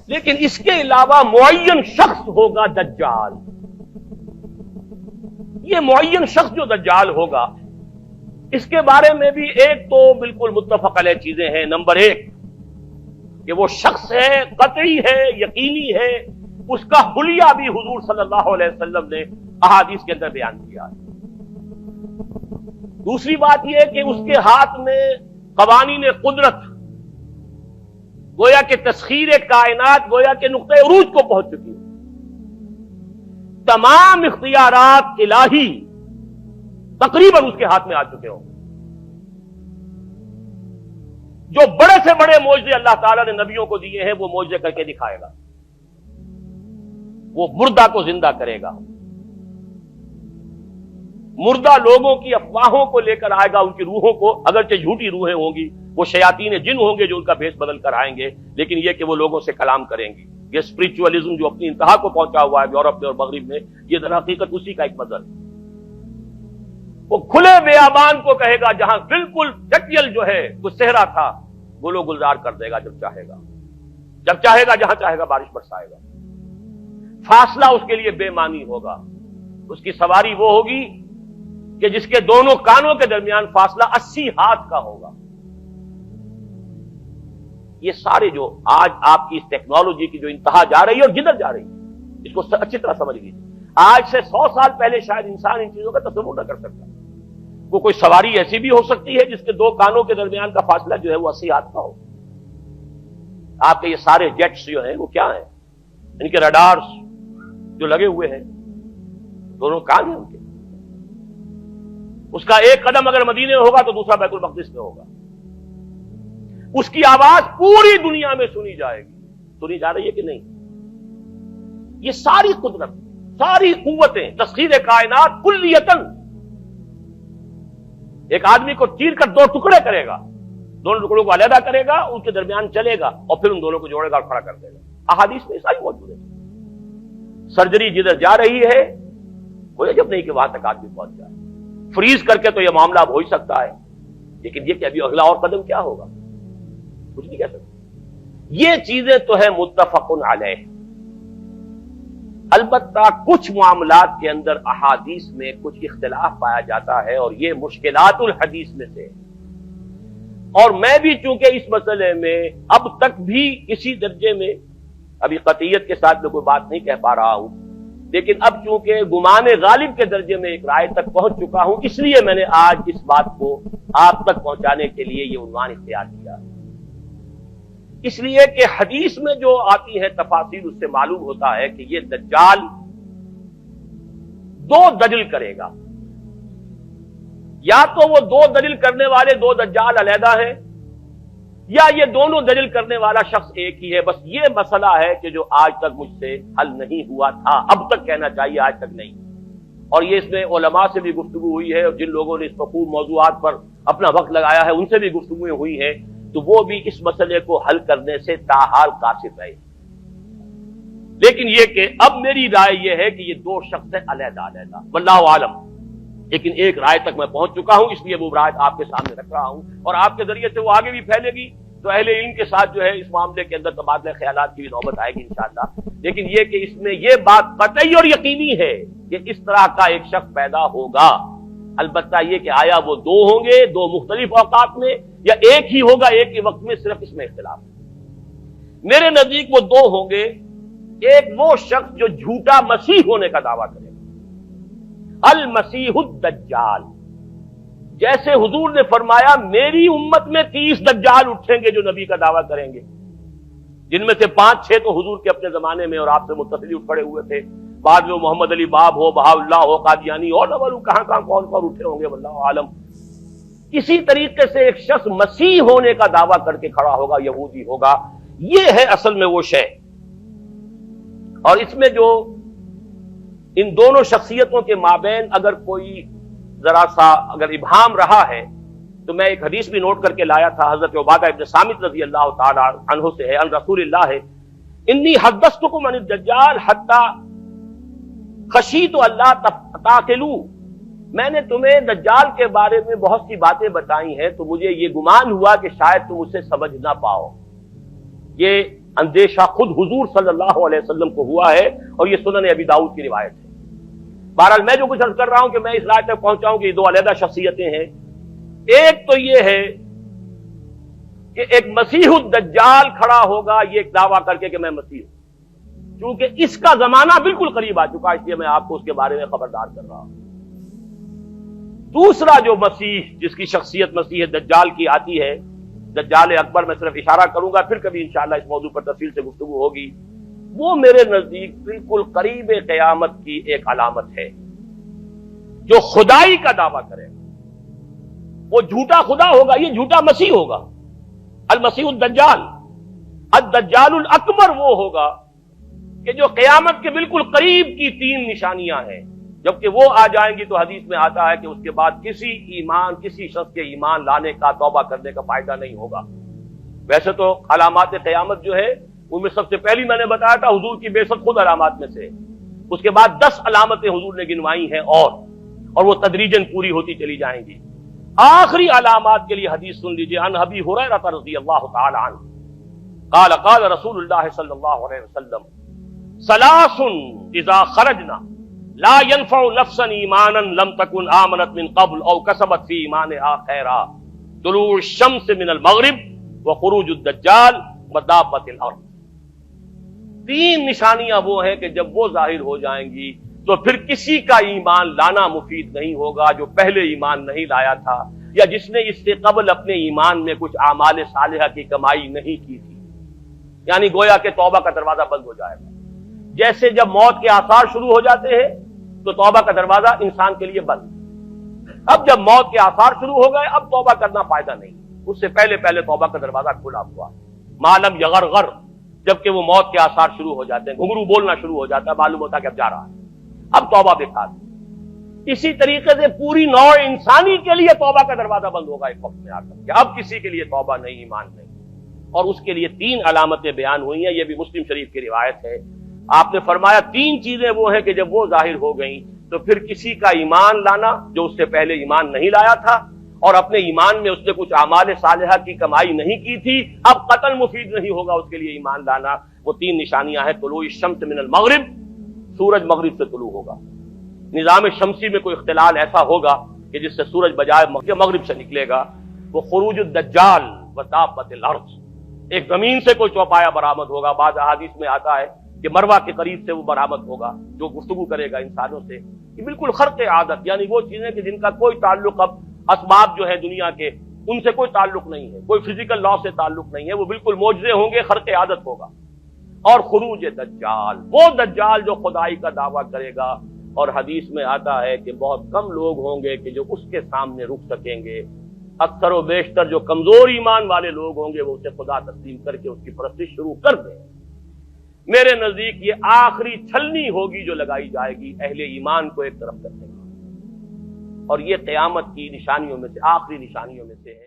لیکن اس کے علاوہ معین شخص ہوگا دجال. یہ معین شخص جو دجال ہوگا اس کے بارے میں بھی ایک تو بالکل متفق علیہ چیزیں ہیں. نمبر ایک کہ وہ شخص ہے، قطعی ہے، یقینی ہے، اس کا حلیہ بھی حضور صلی اللہ علیہ وسلم نے احادیث کے اندر بیان کیا ہے. دوسری بات یہ کہ اس کے ہاتھ میں قوانین قدرت، گویا کہ تسخیر کائنات گویا کہ نقطہ عروج کو پہنچ چکی ہے. تمام اختیارات الہی تقریباً اس کے ہاتھ میں آ چکے ہوں. جو بڑے سے بڑے معجزے اللہ تعالیٰ نے نبیوں کو دیے ہیں وہ معجزے کر کے دکھائے گا. وہ مردہ کو زندہ کرے گا، مردہ لوگوں کی افواہوں کو لے کر آئے گا، ان کی روحوں کو، اگرچہ جھوٹی روحیں ہوں گی، وہ شیاطین جن ہوں گے جو ان کا بھیس بدل کر آئیں گے، لیکن یہ کہ وہ لوگوں سے کلام کریں گے. یہ اسپرچولیزم جو اپنی انتہا کو پہنچا ہوا ہے یورپ میں اور مغرب میں، یہ در حقیقت اسی کا ایک مظہر ہے. وہ کھلے بیابان کو کہے گا جہاں بالکل ڈٹیل جو ہے وہ صحرا تھا، گل و گلزار کر دے گا جب چاہے گا. جب چاہے گا جہاں چاہے گا بارش برسائے گا. فاصلہ اس کے لیے بے معنی ہوگا. اس کی سواری وہ ہوگی کہ جس کے دونوں کانوں کے درمیان فاصلہ 80 ہاتھ کا ہوگا. یہ سارے جو آج آپ کی اس ٹیکنالوجی کی جو انتہا جا رہی ہے اور جدھر جا رہی ہے، اس کو اچھی طرح سمجھ لیجیے. آج سے 100 سال پہلے شاید انسان ان چیزوں کا تصور نہ کر سکتا. وہ کوئی سواری ایسی بھی ہو سکتی ہے جس کے دو کانوں کے درمیان کا فاصلہ جو ہے وہ 80 ہاتھ کا ہو. آپ کے یہ سارے جیٹس جو ہیں وہ کیا ہیں؟ ان کے رڈارز جو لگے ہوئے ہیں، دونوں کان ہیں ان کے. اس کا ایک قدم اگر مدینے میں ہوگا تو دوسرا بیت المقدس میں ہوگا. اس کی آواز پوری دنیا میں سنی جائے گی. سنی جا رہی ہے کہ نہیں؟ یہ ساری قدرت، ساری قوتیں، تسخیر کائنات کلیتاً ایک آدمی کو چیر کر 2 ٹکڑے کرے گا، دونوں ٹکڑوں کو علیحدہ کرے گا، ان کے درمیان چلے گا اور پھر ان دونوں کو جوڑے گا اور کھڑا کر دے گا. احادیث میں ساری موجود ہے. سرجری جدھر جا رہی ہے کوئی جب نہیں کہ وہاں تک آدمی پہنچ جائے. فریز کر کے تو یہ معاملہ اب ہو ہی سکتا ہے، لیکن یہ کہ ابھی اگلا اور قدم کیا ہوگا کچھ نہیں کہہ سکتے. یہ چیزیں تو ہیں متفق علیہ. البتہ کچھ معاملات کے اندر احادیث میں کچھ اختلاف پایا جاتا ہے اور یہ مشکلات الحدیث میں سے. اور میں بھی چونکہ اس مسئلے میں اب تک بھی اسی درجے میں، ابھی قطعیت کے ساتھ میں کوئی بات نہیں کہہ پا رہا ہوں، لیکن اب چونکہ گمان غالب کے درجے میں ایک رائے تک پہنچ چکا ہوں، اس لیے میں نے آج اس بات کو آپ تک پہنچانے کے لیے یہ عنوان اختیار کیا. اس لیے کہ حدیث میں جو آتی ہے تفاصیل اس سے معلوم ہوتا ہے کہ یہ دجال 2 دجل کرے گا. یا تو وہ 2 دجل کرنے والے 2 دجال علیحدہ ہیں، یا یہ دونوں دجل کرنے والا شخص ایک ہی ہے. بس یہ مسئلہ ہے کہ جو آج تک مجھ سے حل نہیں ہوا تھا، اب تک کہنا چاہیے آج تک نہیں. اور یہ اس میں علماء سے بھی گفتگو ہوئی ہے اور جن لوگوں نے اس مفہوم موضوعات پر اپنا وقت لگایا ہے ان سے بھی گفتگویں ہوئی ہیں، تو وہ بھی اس مسئلے کو حل کرنے سے تاحال قاصر رہے. لیکن یہ کہ اب میری رائے یہ ہے کہ یہ 2 شخص ہیں علیحدہ علیحدہ، واللہ عالم. لیکن ایک رائے تک میں پہنچ چکا ہوں، اس لیے وہ رائے آپ کے سامنے رکھ رہا ہوں اور آپ کے ذریعے سے وہ آگے بھی پھیلے گی تو اہل علم کے ساتھ جو ہے اس معاملے کے اندر تبادلہ خیالات کی بھی نوبت آئے گی انشاءاللہ. لیکن یہ کہ اس میں یہ بات قطعی اور یقینی ہے کہ اس طرح کا ایک شخص پیدا ہوگا. البتہ یہ کہ آیا وہ 2 ہوں گے 2 مختلف اوقات میں یا ایک ہی ہوگا ایک ہی وقت میں، صرف اس میں اختلاف. میرے نزدیک وہ 2 ہوں گے. ایک وہ شخص جو جھوٹا مسیح ہونے کا دعویٰ کرے گا، المسیح الدجال. جیسے حضور نے فرمایا میری امت میں 30 دجال اٹھیں گے جو نبی کا دعویٰ کریں گے، جن میں سے 5-6 تو حضور کے اپنے زمانے میں اور آپ سے متصل اٹھ پڑے ہوئے تھے. بعد میں محمد علی باب ہو، بہاء اللہ ہو، قادیانی اور نہ معلوم کہاں کون اٹھے ہوں گے، واللہ عالم. کسی طریقے سے ایک شخص مسیح ہونے کا دعویٰ کر کے کھڑا ہوگا، یہودی ہوگا. یہ ہے اصل میں وہ شے. اور اس میں جو ان دونوں شخصیتوں کے مابین اگر کوئی ذرا سا اگر ابہام رہا ہے تو میں ایک حدیث بھی نوٹ کر کے لایا تھا، حضرت عبادہ ابن صامت رضی اللہ تعالی عنہ سے ہے، عن رسول اللہ ہے، انی حدثتکم عن الدجال حتی خشیت اللہ تعقلوا. میں نے تمہیں دجال کے بارے میں بہت سی باتیں بتائی ہیں تو مجھے یہ گمان ہوا کہ شاید تم اسے سمجھ نہ پاؤ. یہ اندیشہ خود حضور صلی اللہ علیہ وسلم کو ہوا ہے، اور یہ سنن ابی داؤد کی روایت ہے۔ بہرحال میں جو کچھ عرض کر رہا ہوں کہ میں اس رائے تک پہنچا ہوں کہ یہ دو علیحدہ شخصیتیں ہیں۔ ایک تو یہ ہے کہ ایک مسیح الدجال کھڑا ہوگا یہ ایک دعویٰ کر کے کہ میں مسیح ہوں، چونکہ اس کا زمانہ بالکل قریب آ چکا، اس لیے میں آپ کو اس کے بارے میں خبردار کر رہا ہوں۔ دوسرا جو مسیح جس کی شخصیت مسیح دجال کی آتی ہے، دجال اکبر، میں صرف اشارہ کروں گا، پھر کبھی انشاءاللہ اس موضوع پر تفصیل سے گفتگو ہوگی، وہ میرے نزدیک بالکل قریب قیامت کی ایک علامت ہے۔ جو خدائی کا دعویٰ کرے وہ جھوٹا خدا ہوگا، یہ جھوٹا مسیح ہوگا، المسیح الدجال۔ الدجال الاکبر وہ ہوگا کہ جو قیامت کے بالکل قریب کی تین نشانیاں ہیں، جبکہ وہ آ جائیں گی تو حدیث میں آتا ہے کہ اس کے بعد کسی شخص کے ایمان لانے کا، توبہ کرنے کا فائدہ نہیں ہوگا۔ ویسے تو علامات قیامت جو ہے ان میں سب سے پہلی میں نے بتایا تھا حضور کی بعثت خود علامات میں سے، اس کے بعد 10 علامتیں حضور نے گنوائی ہیں، اور وہ تدریجاً پوری ہوتی چلی جائیں گی۔ آخری علامات کے لیے حدیث سن لیجیے، عن ابی ہریرہ رضی اللہ تعالی عنہ قال قال رسول اللہ صلی اللہ علیہ وسلم ثلاث اذا خرجنا لا ينفع نفسا ایمانا لم تكن آمنت من قبل او کسبت فی ایمانها خیرا، طلوع الشمس من المغرب وخروج الدجال ودابۃ الارض۔ تین نشانیاں وہ ہیں کہ جب وہ ظاہر ہو جائیں گی تو پھر کسی کا ایمان لانا مفید نہیں ہوگا جو پہلے ایمان نہیں لایا تھا، یا جس نے اس سے قبل اپنے ایمان میں کچھ اعمال صالحہ کی کمائی نہیں کی تھی، یعنی گویا کہ توبہ کا دروازہ بند ہو جائے گا۔ جیسے جب موت کے آثار شروع ہو جاتے ہیں تو توبہ کا دروازہ انسان کے لیے بند، اب جب موت کے آثار شروع ہو گئے اب توبہ کرنا فائدہ نہیں، اس سے پہلے توبہ کا دروازہ کھلا ہوا، معلوم یغرغر، جبکہ وہ موت کے آثار شروع ہو جاتے ہیں، گھنگرو بولنا شروع ہو جاتا ہے، معلوم ہوتا ہے کہ اب جا رہا ہے، اب توبہ بیکار۔ اسی طریقے سے پوری نوع انسانی کے لیے توبہ کا دروازہ بند ہوگا ایک وقت میں آ کر کہ اب کسی کے لیے توبہ نہیں، ایمان نہیں، اور اس کے لیے 3 علامتیں بیان ہوئی ہیں، یہ بھی مسلم شریف کی روایت ہے۔ آپ نے فرمایا 3 چیزیں وہ ہیں کہ جب وہ ظاہر ہو گئیں تو پھر کسی کا ایمان لانا جو اس سے پہلے ایمان نہیں لایا تھا، اور اپنے ایمان میں اس نے کچھ اعمال صالحہ کی کمائی نہیں کی تھی، اب قتل مفید نہیں ہوگا اس کے لیے ایمان لانا۔ وہ 3 نشانیاں ہیں، طلوع الشمس من المغرب، سورج مغرب سے طلوع ہوگا، نظام شمسی میں کوئی اختلال ایسا ہوگا کہ جس سے سورج بجائے مغرب سے نکلے گا، وہ خروج الدجال ودابۃ الارض، ایک زمین سے کوئی چوپایا برآمد ہوگا، بعض احادیث میں آتا ہے کہ مروہ کے قریب سے وہ برآمد ہوگا جو گفتگو کرے گا انسانوں سے، یہ بالکل خرق عادت، یعنی وہ چیزیں کہ جن کا کوئی تعلق اب اسباب جو ہے دنیا کے ان سے کوئی تعلق نہیں ہے، کوئی فزیکل لا سے تعلق نہیں ہے، وہ بالکل معجزے ہوں گے، خرق عادت ہوگا۔ اور خروج دجال، وہ دجال جو خدائی کا دعویٰ کرے گا، اور حدیث میں آتا ہے کہ بہت کم لوگ ہوں گے کہ جو اس کے سامنے رک سکیں گے، اکثر و بیشتر جو کمزور ایمان والے لوگ ہوں گے وہ اسے خدا تسلیم کر کے اس کی پرستش شروع کر دیں۔ میرے نزدیک یہ آخری چھلنی ہوگی جو لگائی جائے گی اہل ایمان کو ایک طرف کرنے کی، اور یہ قیامت کی نشانیوں میں سے، آخری نشانیوں میں سے ہے۔